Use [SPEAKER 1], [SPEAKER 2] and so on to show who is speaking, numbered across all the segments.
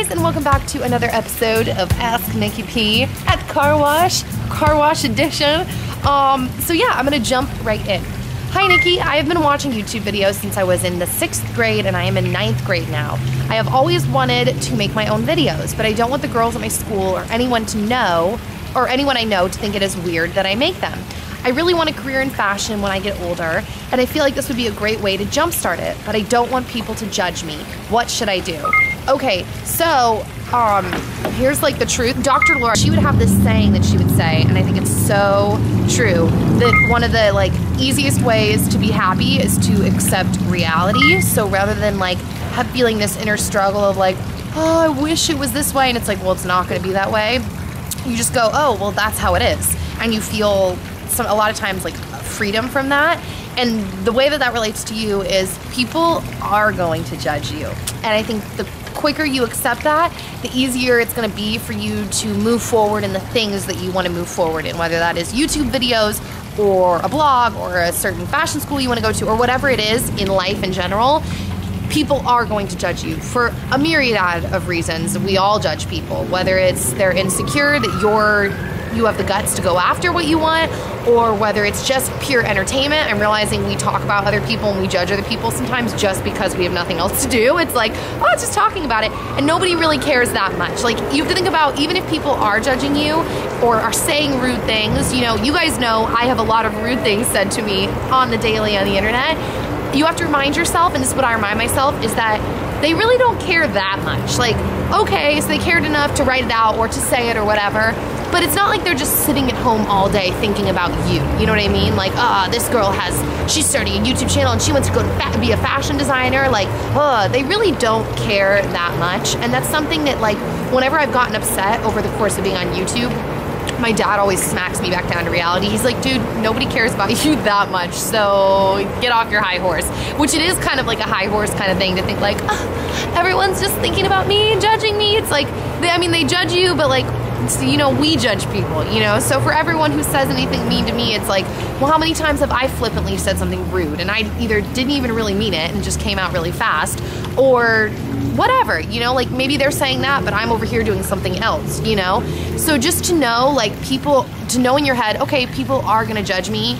[SPEAKER 1] guys, and welcome back to another episode of Ask Nikki P at Car Wash Edition. So yeah, I'm gonna jump right in. Hi Nikki, I have been watching YouTube videos since I was in the 6th grade and I am in 9th grade now. I have always wanted to make my own videos, but I don't want the girls at my school or anyone to know, or anyone I know to think it is weird that I make them. I really want a career in fashion when I get older, and I feel like this would be a great way to jumpstart it, but I don't want people to judge me. What should I do? Okay, so, here's like the truth. Dr. Laura, she would have this saying that she would say, and I think it's so true, that one of the easiest ways to be happy is to accept reality. So rather than feeling this inner struggle of oh, I wish it was this way, and it's well, it's not gonna be that way. You just go, oh, well, that's how it is. And you feel a lot of times freedom from that. And the way that relates to you is people are going to judge you. And I think the quicker you accept that, the easier it's gonna be for you to move forward in the things that you wanna move forward in, whether that is YouTube videos or a blog or a certain fashion school you wanna go to or whatever it is in life in general. People are going to judge you for a myriad of reasons. We all judge people, whether it's they're insecure that you have the guts to go after what you want, or whether it's just pure entertainment and realizing we talk about other people and we judge other people sometimes just because we have nothing else to do. It's oh, it's just talking about it, and nobody really cares that much. You have to think about, even if people are judging you or are saying rude things, you guys know I have a lot of rude things said to me on the daily on the internet. You have to remind yourself, and this is what I remind myself, is that they really don't care that much. Okay, so they cared enough to write it out or to say it or whatever, but it's not like they're just sitting at home all day thinking about you. You know what I mean? This girl she's starting a YouTube channel and she wants to go to be a fashion designer. They really don't care that much. And that's something that whenever I've gotten upset over the course of being on YouTube, my dad always smacks me back down to reality. He's like, dude, nobody cares about you that much, so get off your high horse. Which it is kind of like a high horse kind of thing to think oh, everyone's just thinking about me and judging me. It's they judge you, but we judge people, So for everyone who says anything mean to me, it's well, how many times have I flippantly said something rude and I either didn't even really mean it and it just came out really fast, or whatever, maybe they're saying that, but I'm over here doing something else, So just to know, people, to know in your head, okay, people are gonna judge me,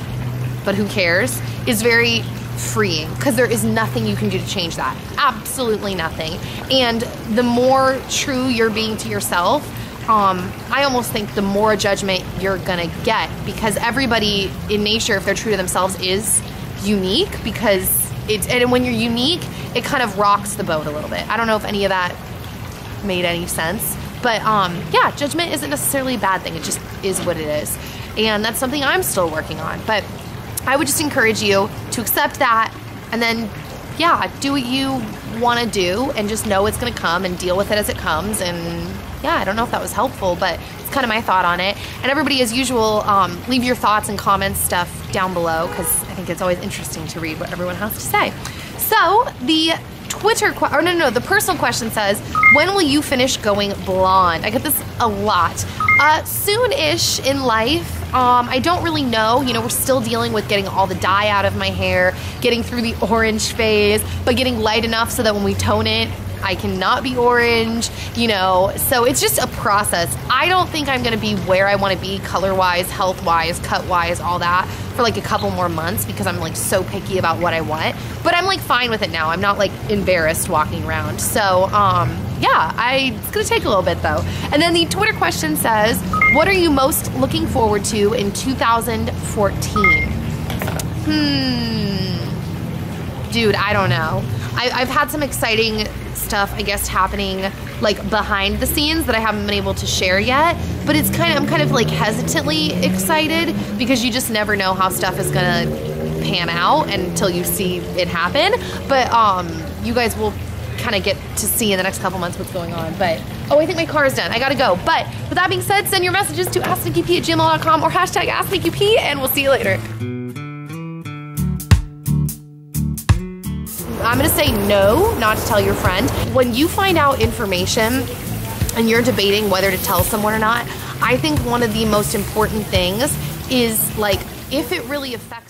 [SPEAKER 1] but who cares, is very freeing, because there is nothing you can do to change that. Absolutely nothing. And the more true you're being to yourself, I almost think the more judgment you're gonna get, because everybody in nature, if they're true to themselves, is unique, because and when you're unique, it kind of rocks the boat a little bit. I don't know if any of that made any sense, but yeah, judgment isn't necessarily a bad thing. It just is what it is. And that's something I'm still working on. But I would just encourage you to accept that, and then, yeah, do what you want to do, and just know it's going to come and deal with it as it comes. And yeah, I don't know if that was helpful, but it's kind of my thought on it. And everybody, as usual, leave your thoughts and comments stuff down below, because I think it's always interesting to read what everyone has to say. So the the personal question says, when will you finish going blonde? I get this a lot. Soon-ish in life. I don't really know. We're still dealing with getting all the dye out of my hair, getting through the orange phase, but getting light enough so that when we tone it, I cannot be orange, so it's just a process. I don't think I'm gonna be where I wanna be color-wise, health-wise, cut-wise, all that for a couple more months, because I'm so picky about what I want, but I'm fine with it now. I'm not embarrassed walking around. So yeah, it's gonna take a little bit though. And then the Twitter question says, what are you most looking forward to in 2014? Dude, I don't know. I've had some exciting stuff, I guess, happening behind the scenes that I haven't been able to share yet, but I'm kind of hesitantly excited, because you just never know how stuff is gonna pan out until you see it happen. But you guys will kind of get to see in the next couple months what's going on. But oh, I think my car is done. I gotta go. But with that being said, send your messages to asknikkiP@gmail.com or #AskNikkiP, and we'll see you later. I'm gonna say no, not to tell your friend. When you find out information and you're debating whether to tell someone or not, I think one of the most important things is if it really affects